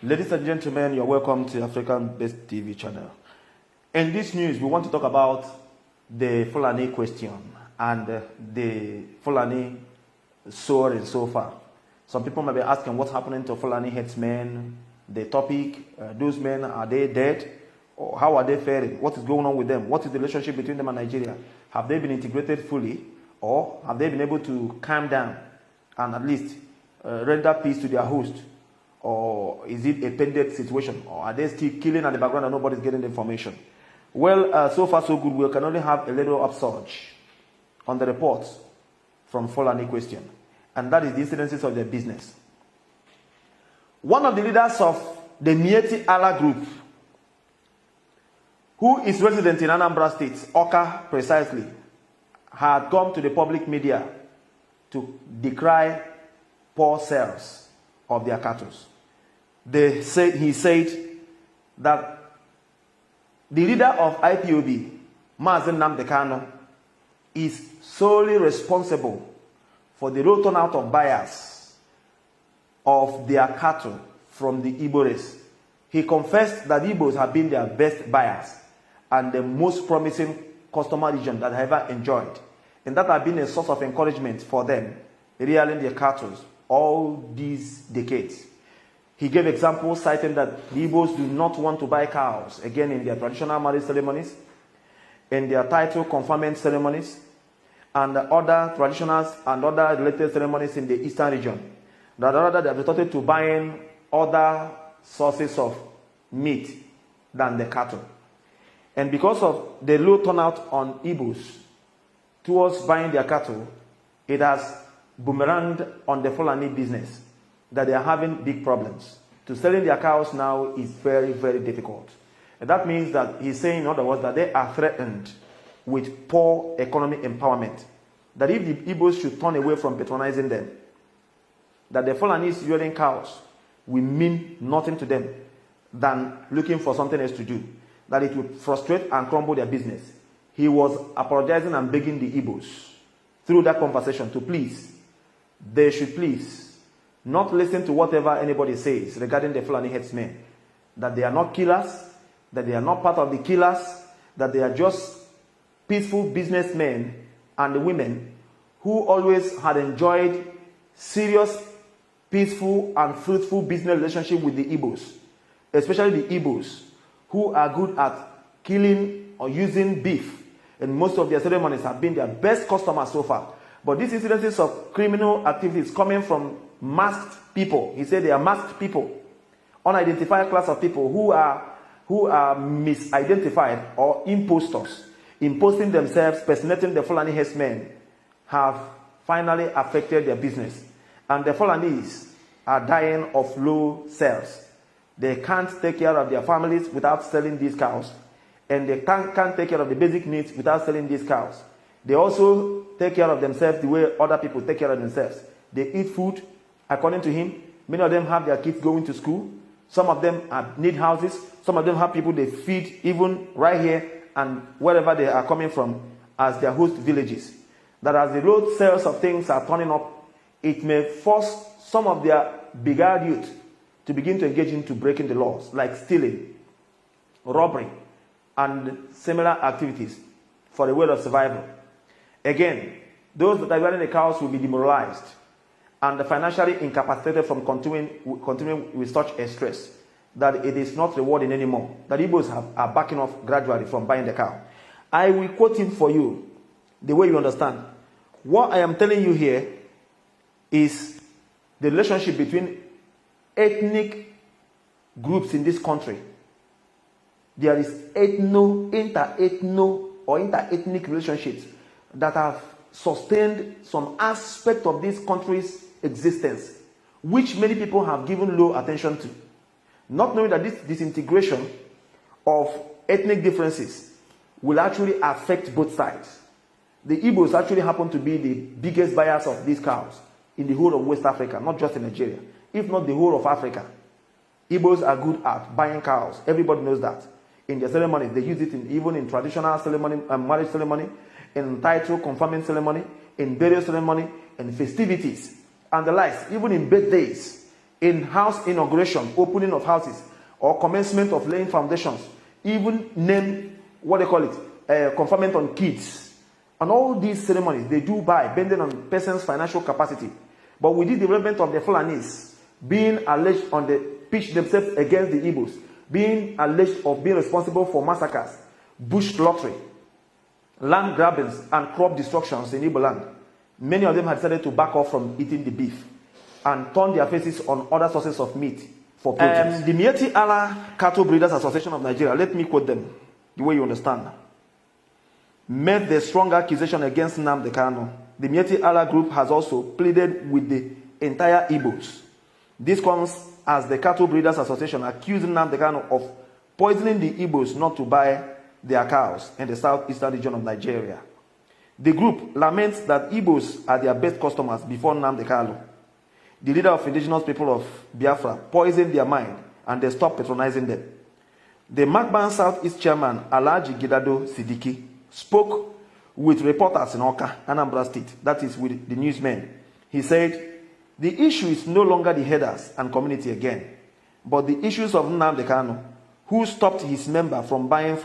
Ladies and gentlemen, you're welcome to African-based TV channel. In this news, we want to talk about the Fulani question and the Fulani soaring so far. Some people might be asking what's happening to Fulani headsmen, the topic, those men, are they dead? Or how are they faring? What is going on with them? What is the relationship between them and Nigeria? Have they been integrated fully? Or have they been able to calm down and at least render peace to their host? Or is it a pendant situation? Or are they still killing at the background and nobody's getting the information? Well, so far so good. We can only have a little upsurge on the reports from Fulani question. And that is the incidences of their business. One of the leaders of the Mieti Allah group, who is resident in Anambra State, Oka precisely, had come to the public media to decry poor sales of their cattle. He said that the leader of IPOB, MAZI Nnamdi Kanu, is solely responsible for the low turnout of buyers of their cattle from the Igbo race. He confessed that Igbos have been their best buyers and the most promising customer region that they have ever enjoyed. And that has been a source of encouragement for them, rearing their cattle all these decades. He gave examples citing that the Igbos do not want to buy cows, again in their traditional marriage ceremonies, in their title conferment ceremonies, and other traditionals and other related ceremonies in the eastern region. That rather they have resorted to buying other sources of meat than the cattle. And because of the low turnout on Igbos towards buying their cattle, it has boomeranged on the Fulani business, that they are having big problems. To selling their cows now is very, very difficult. And that means that he's saying, in other words, that they are threatened with poor economic empowerment. That if the Igbos should turn away from patronizing them, that the Fulanis rearing cows will mean nothing to them than looking for something else to do. That it will frustrate and crumble their business. He was apologizing and begging the Igbos through that conversation to please, they should please not listen to whatever anybody says regarding the Fulani headsmen. That they are not killers, that they are not part of the killers, that they are just peaceful businessmen and women who always had enjoyed serious, peaceful and fruitful business relationship with the Igbos, especially the Igbos, who are good at killing or using beef. And most of their ceremonies have been their best customers so far. But these incidences of criminal activities coming from masked people, he said they are masked people, unidentified class of people who are misidentified or impostors, imposting themselves, personating the Fulani headsmen, have finally affected their business. And the Fulanis are dying of low sales. They can't take care of their families without selling these cows. And they can't take care of the basic needs without selling these cows. They also take care of themselves the way other people take care of themselves. They eat food, according to him. Many of them have their kids going to school. Some of them need houses. Some of them have people they feed even right here and wherever they are coming from as their host villages. That as the low sales of things are turning up, it may force some of their bigger youth to begin to engage into breaking the laws, like stealing, robbery, and similar activities for the way of survival. Again, those that are wearing the cows will be demoralized and financially incapacitated from continuing with such a stress that it is not rewarding anymore. That Igbos are backing off gradually from buying the cow. I will quote him for you the way you understand. What I am telling you here is the relationship between ethnic groups in this country. There is inter-ethno or inter-ethnic relationships that have sustained some aspect of this country's existence, which many people have given low attention to. Not knowing that this disintegration of ethnic differences will actually affect both sides. The Igbos actually happen to be the biggest buyers of these cows in the whole of West Africa, not just in Nigeria, if not the whole of Africa. Igbos are good at buying cows. Everybody knows that. In their ceremonies, they use it even in traditional ceremony, marriage ceremony, in title conferment ceremony, in burial ceremony, in festivities, and the likes. Even in birthdays, in house inauguration, opening of houses, or commencement of laying foundations, even name, what they call it, conferment on kids. And all these ceremonies, they do by bending on persons' financial capacity. But with the development of the Fulanis being alleged on the pitch themselves against the Igbos, being alleged of being responsible for massacres, bush slaughtering, land grabbings, and crop destructions in Igbo land, many of them had decided to back off from eating the beef and turn their faces on other sources of meat for produce. The Mieti Allah Cattle Breeders Association of Nigeria, let me quote them the way you understand, made the strong accusation against Nnamdi Kanu. The Mieti Allah group has also pleaded with the entire Igbos. This comes as the Cattle Breeders Association accused Nnamdi Kanu of poisoning the Igbos not to buy their cows in the southeastern region of Nigeria. The group laments that Igbos are their best customers before Nnamdi Kanu. The leader of indigenous people of Biafra poisoned their mind and they stopped patronizing them. The Magban Southeast chairman, Alhaji Gidado Sidiki, spoke with reporters in Oka, Anambra State, that is with the newsmen. He said, the issue is no longer the headers and community again, but the issues of Nnamdi Kanu, who stopped his member from buying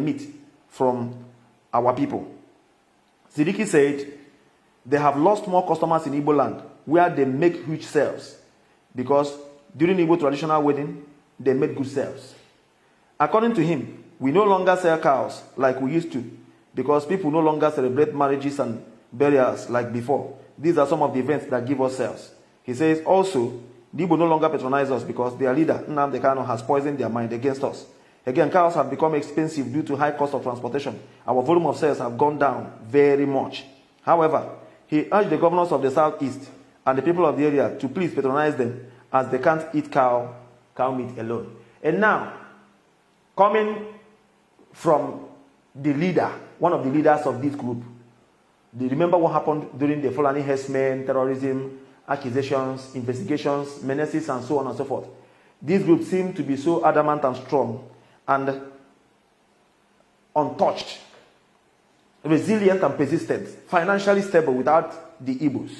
meat from our people. Sidiki said, they have lost more customers in Igbo land where they make huge sales because during Igbo traditional wedding, they made good sales. According to him, we no longer sell cows like we used to because people no longer celebrate marriages and burials like before. These are some of the events that give us sales. He says also, the Igbo no longer patronize us because their leader, Nnamdi Kanu, has poisoned their mind against us. Again, cows have become expensive due to high cost of transportation. Our volume of sales have gone down very much. However, he urged the governors of the Southeast and the people of the area to please patronize them as they can't eat cow meat alone. And now, coming from the leader, one of the leaders of this group, do you remember what happened during the Fulani herdsmen, terrorism, accusations, investigations, menaces, and so on and so forth? This group seemed to be so adamant and strong and untouched, resilient and persistent, financially stable without the Igbos.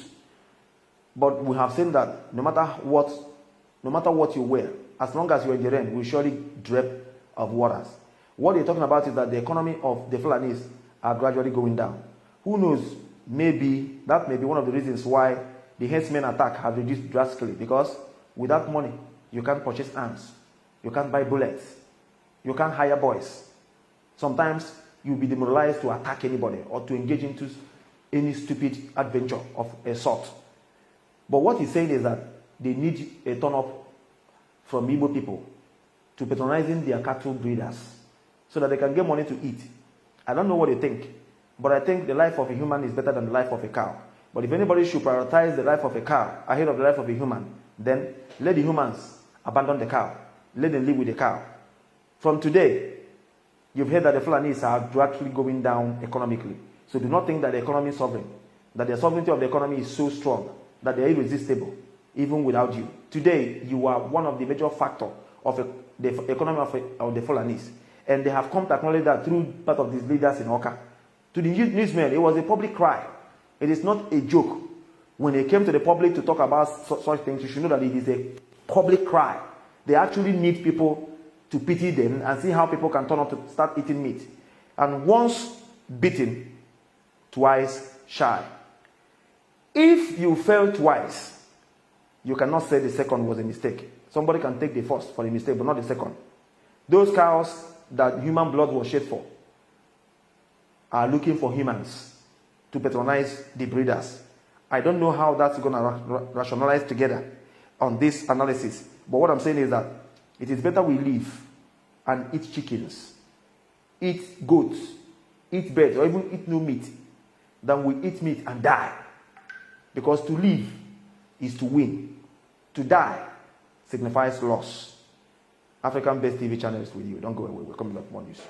But we have seen that no matter what you wear, as long as you're in the rain, we surely drip of waters. What they're talking about is that the economy of the Fulanis are gradually going down. Who knows? Maybe that may be one of the reasons why the herdsmen attack have reduced drastically, because without money, you can't purchase arms, you can't buy bullets, you can't hire boys. Sometimes you'll be demoralized to attack anybody or to engage into any stupid adventure of a sort. But what he's saying is that they need a turn-up from Igbo people to patronizing their cattle breeders so that they can get money to eat. I don't know what they think, but I think the life of a human is better than the life of a cow. But if anybody should prioritize the life of a cow ahead of the life of a human, then let the humans abandon the cow. Let them live with the cow. From today, you've heard that the Fulanis are gradually going down economically. So do not think that the economy is sovereign, that the sovereignty of the economy is so strong that they are irresistible, even without you. Today, you are one of the major factors of the economy of the Fulanis. And they have come to acknowledge that through part of these leaders in Oka. To the newsmen, it was a public cry. It is not a joke. When they came to the public to talk about such things, you should know that it is a public cry. They actually need people to pity them and see how people can turn up to start eating meat. And once bitten, twice shy. If you fail twice, you cannot say the second was a mistake. Somebody can take the first for a mistake, but not the second. Those cows that human blood was shed for are looking for humans to patronize the breeders. I don't know how that's going to rationalize together on this analysis. But what I'm saying is that it is better we live and eat chickens, eat goats, eat birds, or even eat no meat, than we eat meat and die. Because to live is to win. To die signifies loss. African Best TV channel is with you. Don't go away. We're coming back with more news.